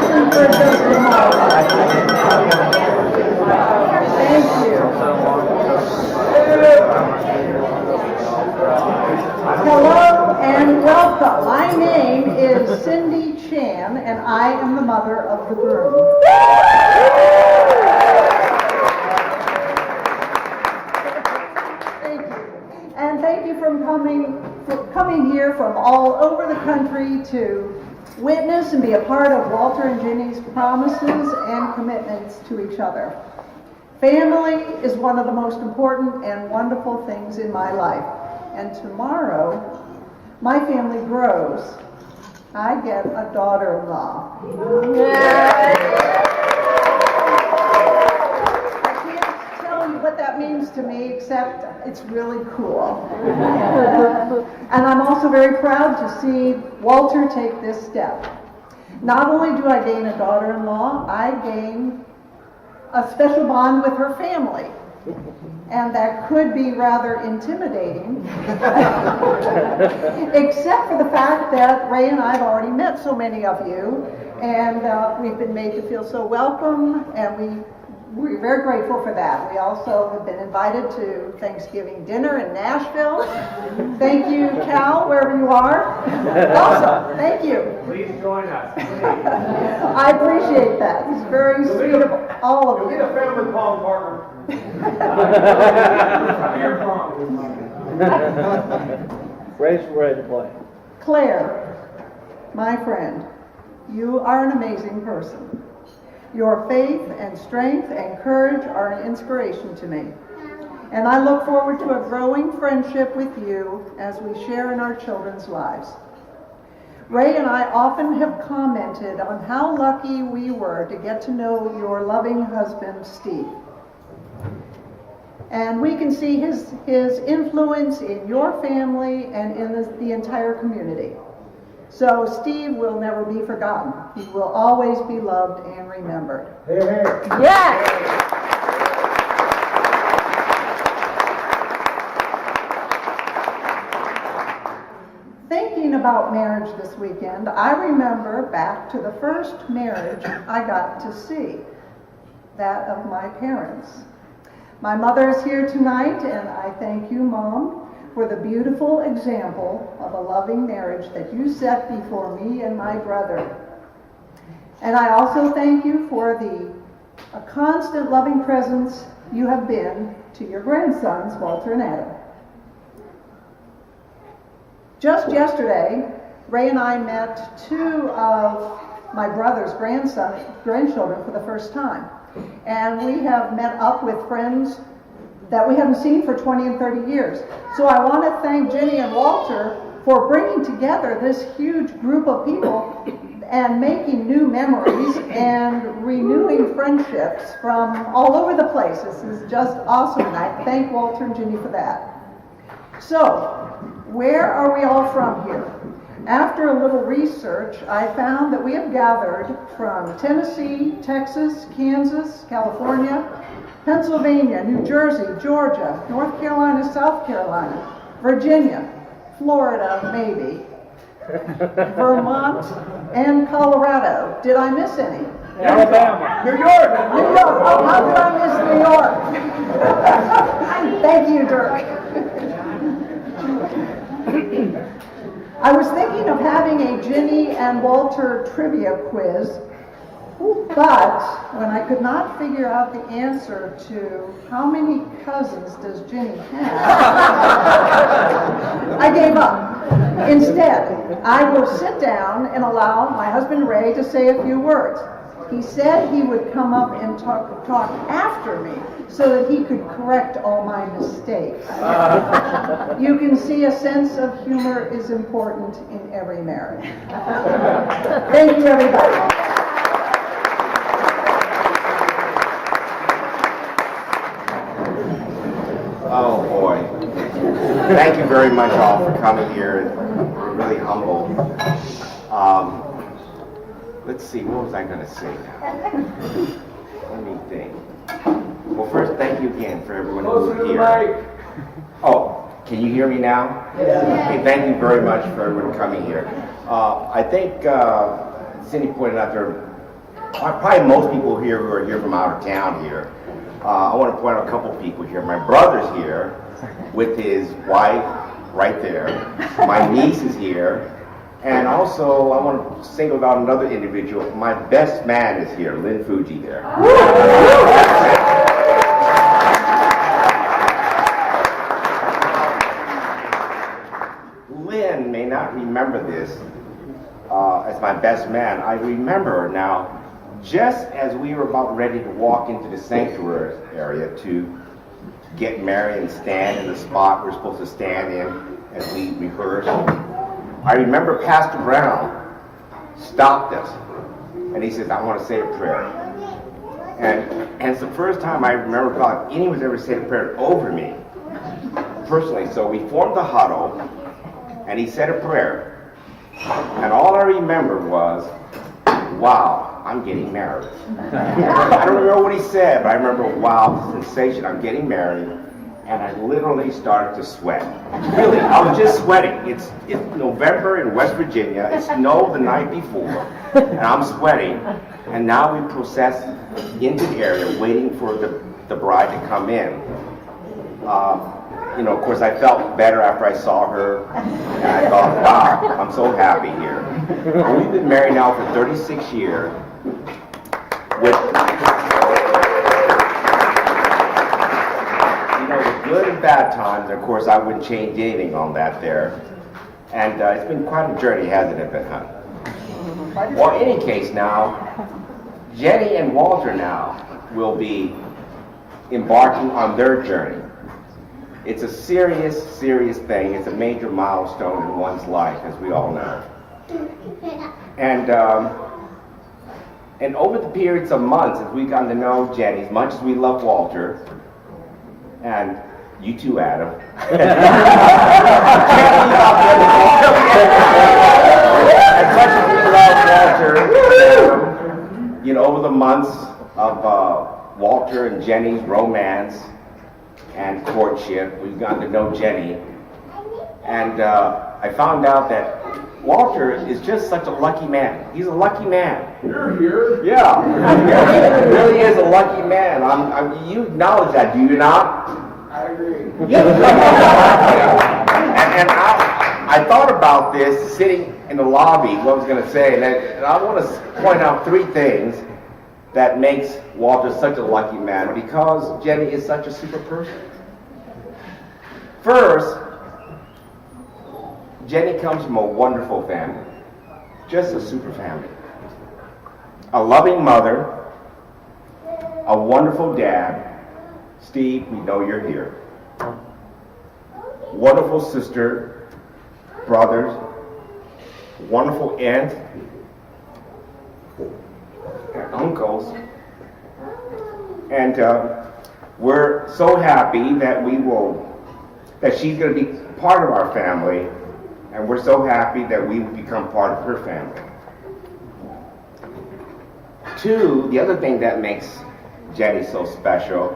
listen for just a moment. Thank you. Hello and welcome. My name is Cindy Chan, and I am the mother of the groom. Thank you. And thank you for coming here from all over the country to witness and be a part of Walter and Ginny's promises and commitments to each other. Family is one of the most important and wonderful things in my life. And tomorrow, my family grows. I get a daughter-in-law. I can't tell you what that means to me, except it's really cool. And I'm also very proud to see Walter take this step. Not only do I gain a daughter-in-law, I gain a special bond with her family. And that could be rather intimidating, except for the fact that Ray and I have already met so many of you, and we've been made to feel so welcome, and we're very grateful for that. We also have been invited to Thanksgiving dinner in Nashville. Thank you, Cal, wherever you are. Awesome, thank you. Please join us. I appreciate that. It's very sweet of all of you. Get a family palm partner. Ray's ready to play. Claire, my friend, you are an amazing person. Your faith and strength and courage are an inspiration to me. And I look forward to a growing friendship with you as we share in our children's lives. Ray and I often have commented on how lucky we were to get to know your loving husband, Steve. And we can see his influence in your family and in the entire community. So Steve will never be forgotten. He will always be loved and remembered. Hey, hey. Yes! Thinking about marriage this weekend, I remember back to the first marriage I got to see, that of my parents. My mother is here tonight, and I thank you, Mom, for the beautiful example of a loving marriage that you set before me and my brother. And I also thank you for a constant loving presence you have been to your grandsons, Walter and Adam. Just yesterday, Ray and I met two of my brother's grandchildren for the first time. And we have met up with friends that we haven't seen for 20 and 30 years. So I want to thank Ginny and Walter for bringing together this huge group of people and making new memories and renewing friendships from all over the place. This is just awesome, and I thank Walter and Ginny for that. So, where are we all from here? After a little research, I found that we have gathered from Tennessee, Texas, Kansas, California, Pennsylvania, New Jersey, Georgia, North Carolina, South Carolina, Virginia, Florida, maybe, Vermont, and Colorado. Did I miss any? Alabama. New York. New York. Oh, how did I miss New York? Thank you, Dirk. I was thinking of having a Ginny and Walter trivia quiz, but when I could not figure out the answer to how many cousins does Ginny have, I gave up. Instead, I will sit down and allow my husband Ray to say a few words. He said he would come up and talk after me so that he could correct all my mistakes. You can see a sense of humor is important in every marriage. Thank you, everybody. Oh boy. Thank you very much all for coming here. Really humble. Let's see, what was I going to say now? Let me think. Well, first, thank you again for everyone who's here. Oh, can you hear me now? Yeah. Okay, thank you very much for everyone coming here. I think Cindy pointed out there are probably most people here who are here from out of town here. I want to point out a couple people here. My brother's here with his wife right there. My niece is here. And also, I want to single out another individual. My best man is here, Lynn Fuji there. Lynn may not remember this as my best man. I remember now, just as we were about ready to walk into the sanctuary area to get married and stand in the spot we're supposed to stand in as we rehearse, I remember Pastor Brown stopped us and he says, I want to say a prayer. And it's the first time I remember God, anyone ever said a prayer over me personally. So we formed the huddle and he said a prayer. And all I remember was, wow, I'm getting married. I don't remember what he said, but I remember, wow, sensation, I'm getting married. And I literally started to sweat. Really, I was just sweating. It's November in West Virginia. It snowed the night before. And I'm sweating. And now we process into the area waiting for the bride to come in. Of course, I felt better after I saw her. And I thought, wow, I'm so happy here. And we've been married now for 36 years. With good and bad times, of course, I wouldn't change anything on that there. And it's been quite a journey, hasn't it been, huh? Well, in any case now, Jenny and Walter now will be embarking on their journey. It's a serious, serious thing. It's a major milestone in one's life, as we all know. And over the periods of months, as we've gotten to know Jenny, as much as we love Walter, and you too, Adam. As much as we love Walter, over the months of Walter and Jenny's romance and courtship, we've gotten to know Jenny. And I found out that Walter is just such a lucky man. He's a lucky man. You're here. Yeah. He really is a lucky man. You acknowledge that, do you not? I agree. And I thought about this sitting in the lobby, what I was going to say, and I want to point out three things that makes Walter such a lucky man, because Jenny is such a super person. First, Jenny comes from a wonderful family, just a super family. A loving mother, a wonderful dad. Steve, we know you're here. Wonderful sister, brothers, wonderful aunt, and uncles. And we're so happy that she's going to be part of our family, and we're so happy that we will become part of her family. Two, the other thing that makes Jenny so special,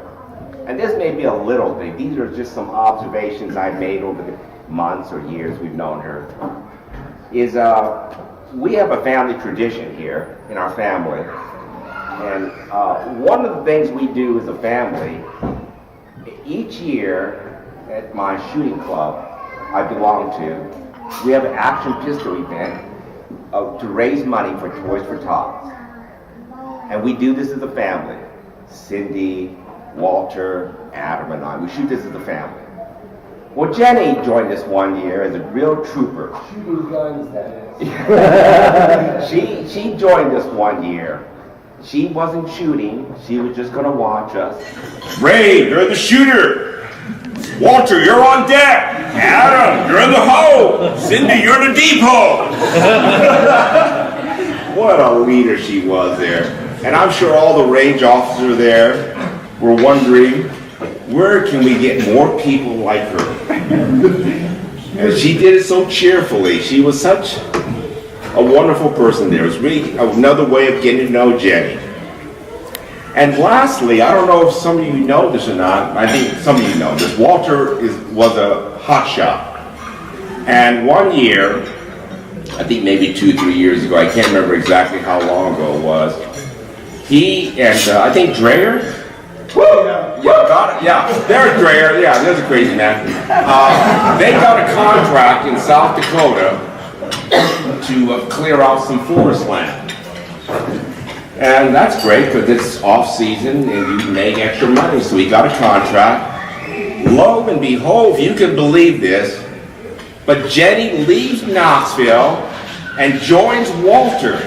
and this may be a little thing, these are just some observations I've made over the months or years we've known her, is we have a family tradition here in our family. And one of the things we do as a family, each year at my shooting club I belong to, we have an action pistol event to raise money for Toys for Tots. And we do this as a family. Cindy, Walter, Adam, and I. We shoot this as a family. Well, Jenny joined us one year as a real trooper. Shooting guns, that is. She joined us one year. She wasn't shooting. She was just going to watch us. Ray, you're the shooter. Walter, you're on deck. Adam, you're in the hull. Cindy, you're in the deep hull. What a leader she was there. And I'm sure all the range officers there were wondering, where can we get more people like her? And she did it so cheerfully. She was such a wonderful person there. It was really another way of getting to know Jenny. And lastly, I don't know if some of you know this or not, I think some of you know this, Walter was a hotshot. And one year, I think maybe 2-3 years ago, I can't remember exactly how long ago it was, he and I think Dreyer. Yeah, got it. Yeah, there's Dreyer. Yeah, there's a crazy man. They got a contract in South Dakota to clear out some forest land. And that's great because it's off season and you make extra money. So we got a contract. Lo and behold, if you can believe this, but Jenny leaves Knoxville and joins Walter.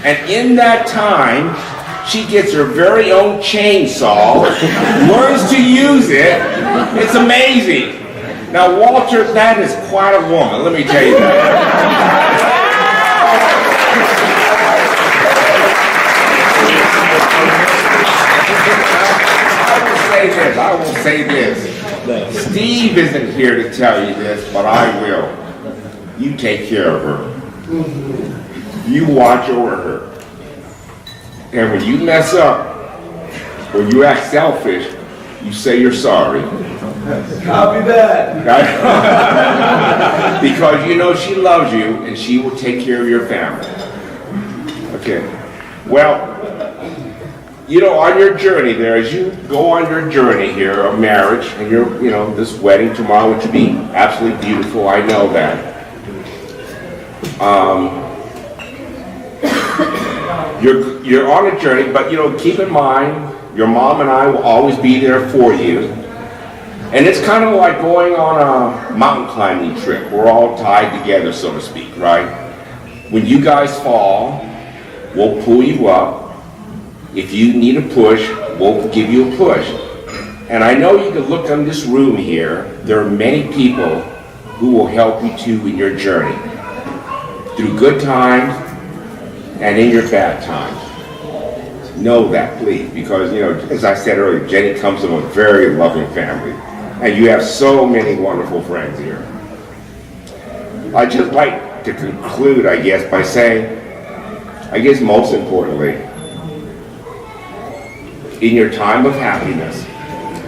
And in that time, she gets her very own chainsaw, learns to use it. It's amazing. Now, Walter, that is quite a woman, let me tell you that. I will say this. Steve isn't here to tell you this, but I will. You take care of her. You watch over her. And when you mess up, or you act selfish, you say you're sorry. Copy that. Because you know she loves you and she will take care of your family. Okay. Well, you know, on your journey there, as you go on your journey here of marriage, and this wedding tomorrow, which will be absolutely beautiful, I know that. You're on a journey, but keep in mind, your mom and I will always be there for you. And it's kind of like going on a mountain climbing trip. We're all tied together, so to speak, right? When you guys fall, we'll pull you up. If you need a push, we'll give you a push. And I know you can look in this room here, there are many people who will help you too in your journey. Through good times and in your bad times. Know that, please, because, as I said earlier, Jenny comes from a very loving family. And you have so many wonderful friends here. I'd just like to conclude, I guess, by saying, most importantly, in your time of happiness,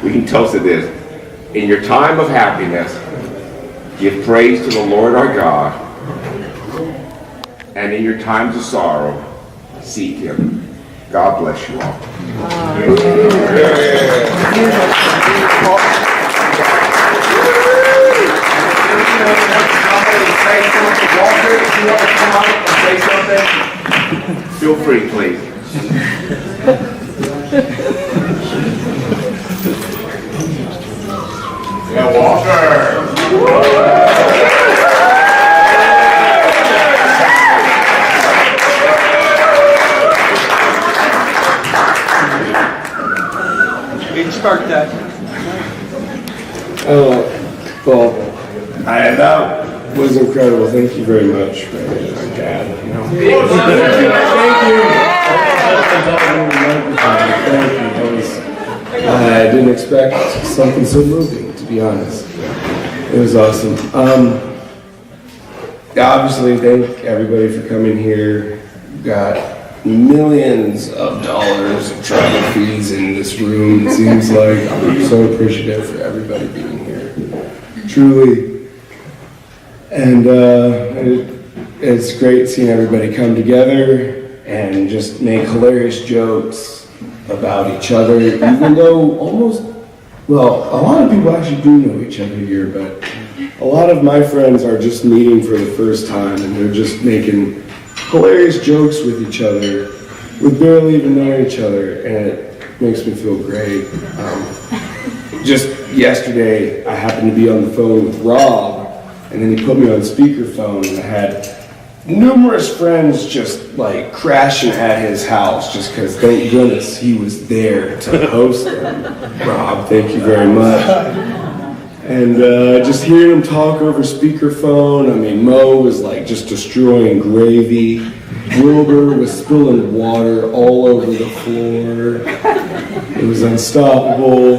we can toast to this, in your time of happiness, give praise to the Lord our God, and in your times of sorrow, seek Him. God bless you all. Walter, if you want to come up and say something, feel free, please. Yeah, Walter! We can start that. Well, it was incredible. Thank you very much, my dad. I didn't expect something so moving, to be honest. It was awesome. Obviously, thank everybody for coming here. We've got millions of dollars of travel fees in this room. It seems like I'm so appreciative for everybody being here. Truly. And it's great seeing everybody come together and just make hilarious jokes about each other, even though a lot of people actually do know each other here, but a lot of my friends are just meeting for the first time and they're just making hilarious jokes with each other with barely even knowing each other, and it makes me feel great. Just yesterday, I happened to be on the phone with Rob, and then he put me on speakerphone, and I had numerous friends just like crashing at his house just because, thank goodness, he was there to host them. Rob, thank you very much. And just hearing him talk over speakerphone, I mean, Mo was like just destroying gravy. Wilbur was spilling water all over the floor. It was unstoppable.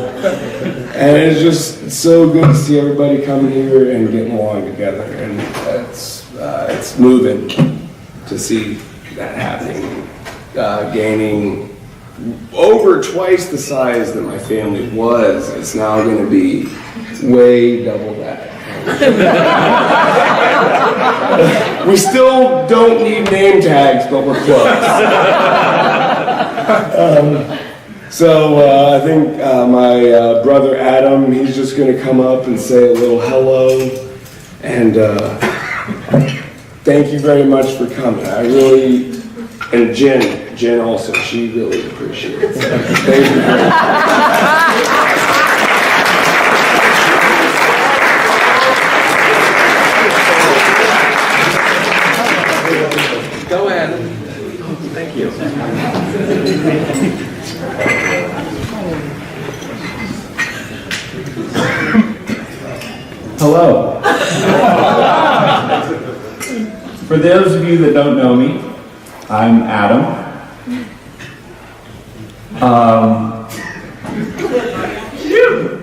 And it's just so good to see everybody coming here and getting along together. And it's moving to see that happening. Gaining over twice the size that my family was. It's now going to be way double that. We still don't need name tags, but we're close. I think my brother Adam, he's just going to come up and say a little hello. And thank you very much for coming. I really, and Jen also, she really appreciates it. Thank you very much. Go ahead. Thank you. Hello. For those of you that don't know me, I'm Adam.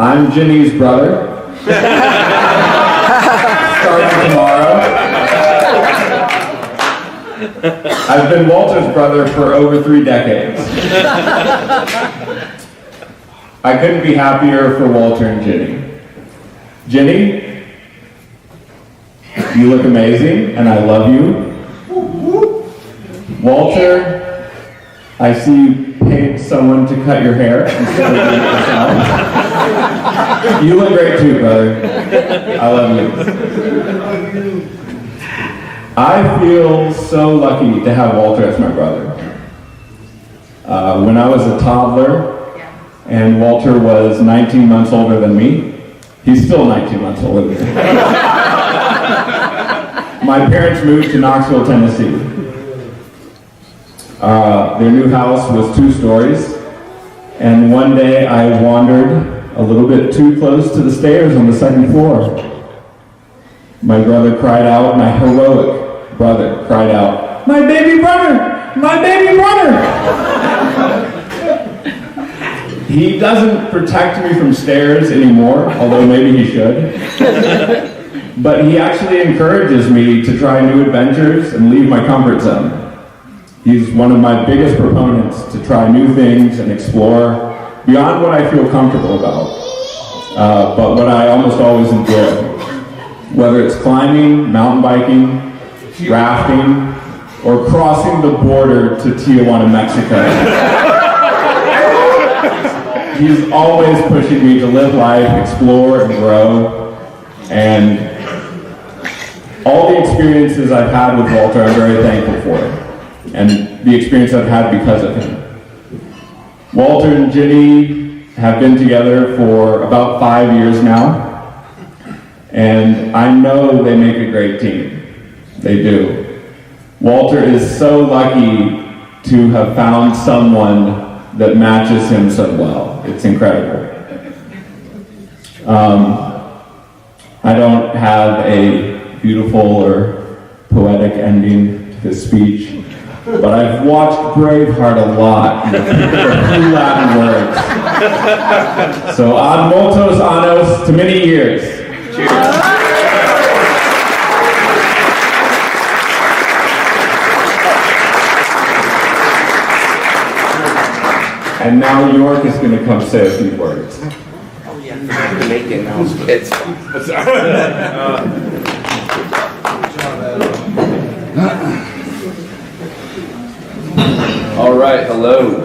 I'm Ginny's brother. Starting tomorrow. I've been Walter's brother for over 3 decades. I couldn't be happier for Walter and Ginny. Ginny, you look amazing, and I love you. Walter, I see you paid someone to cut your hair instead of doing it yourself. You look great too, brother. I love you. I feel so lucky to have Walter as my brother. When I was a toddler, and Walter was 19 months older than me, he's still 19 months older than me. My parents moved to Knoxville, Tennessee. Their new house was 2 stories, and one day I wandered a little bit too close to the stairs on the 2nd floor. My brother cried out, my heroic brother cried out, "My baby brother! My baby brother!" He doesn't protect me from stairs anymore, although maybe he should. But he actually encourages me to try new adventures and leave my comfort zone. He's one of my biggest proponents to try new things and explore beyond what I feel comfortable about, but what I almost always enjoy. Whether it's climbing, mountain biking, rafting, or crossing the border to Tijuana, Mexico. He's always pushing me to live life, explore, and grow. And all the experiences I've had with Walter, I'm very thankful for. And the experience I've had because of him. Walter and Ginny have been together for about 5 years now. And I know they make a great team. They do. Walter is so lucky to have found someone that matches him so well. It's incredible. I don't have a beautiful or poetic ending to this speech, but I've watched Braveheart a lot for few Latin words. So ad multos annos, to many years. Cheers. And now York is going to come say a few words. Oh yeah, make the announcement. It's fine. All right, hello.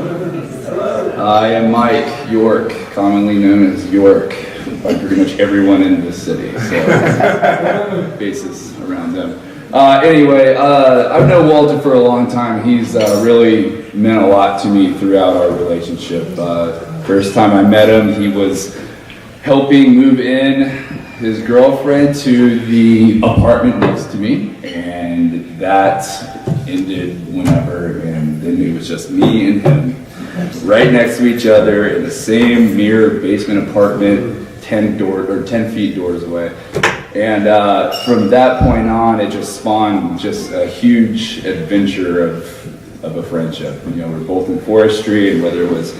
I am Mike York, commonly known as York by pretty much everyone in this city. So bases around them. Anyway, I've known Walter for a long time. He's really meant a lot to me throughout our relationship. First time I met him, he was helping move in his girlfriend to the apartment next to me, and that ended whenever, and then it was just me and him right next to each other in the same mirror basement apartment, 10 feet doors away. And from that point on, it just spawned just a huge adventure of a friendship. You know, we're both in forestry, and whether it was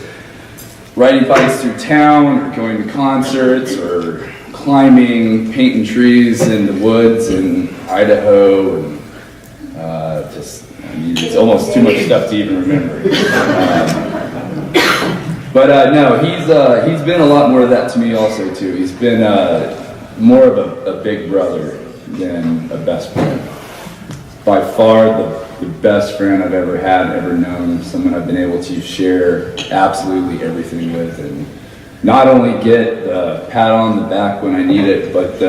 riding bikes through town, or going to concerts, or climbing, painting trees in the woods in Idaho, and it's almost too much stuff to even remember. No, he's been a lot more of that to me also too. He's been more of a big brother than a best friend. By far the best friend I've ever had, ever known, someone I've been able to share absolutely everything with, and not only get the pat on the back when I need it, but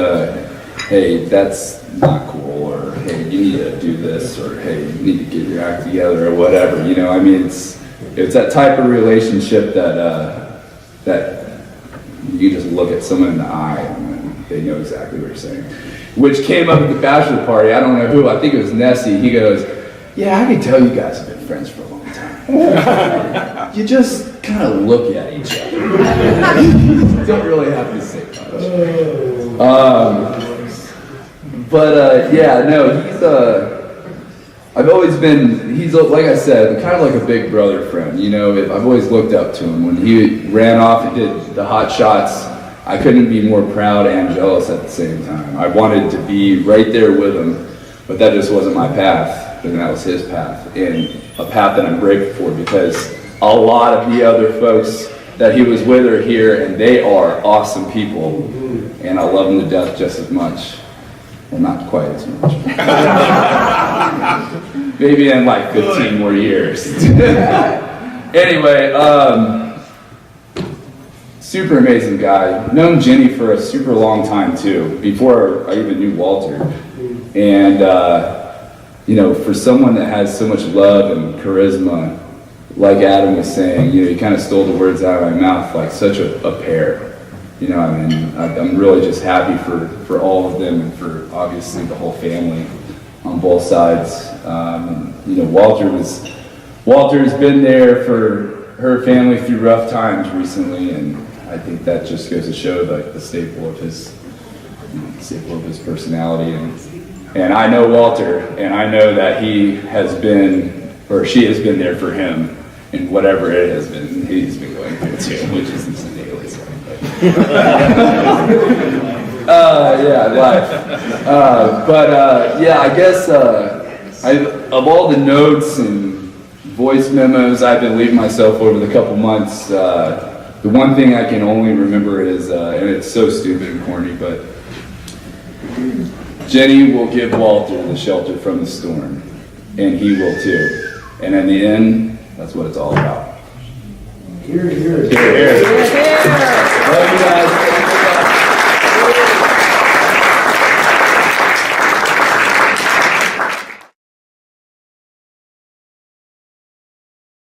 hey, that's not cool, or hey, you need to do this, or hey, you need to get your act together, or whatever. You know, I mean, it's that type of relationship that you just look at someone in the eye and they know exactly what you're saying. Which came up at the bachelor party. I don't know who. I think it was Nessie. He goes, "Yeah, I can tell you guys have been friends for a long time. You just kind of look at each other. You don't really have to say much." Yeah, no, I've always been, he's, like I said, kind of like a big brother friend. You know, I've always looked up to him. When he ran off and did the hot shots, I couldn't be more proud and jealous at the same time. I wanted to be right there with him, but that just wasn't my path, and that was his path, and a path that I'm grateful for, because a lot of the other folks that he was with are here, and they are awesome people, and I love them to death just as much. Well, not quite as much. Maybe in like 15 more years. Anyway, super amazing guy. Known Jenny for a super long time too, before I even knew Walter. And you know, for someone that has so much love and charisma, like Adam was saying, you know, he kind of stole the words out of my mouth, like such a pair. You know, I mean, I'm really just happy for all of them, and for obviously the whole family on both sides. You know, Walter's been there for her family through rough times recently, and I think that just goes to show like the staple of his personality. And I know Walter, and I know that he has been, or she has been there for him, and whatever it has been, he's been going through too, which is insane. Yeah, life. Yeah, I guess of all the notes and voice memos I've been leaving myself over the couple months, the one thing I can only remember is, and it's so stupid and corny, but Jenny will give Walter the shelter from the storm, and he will too. And in the end, that's what it's all about. Here, here. Here, here. Love you guys.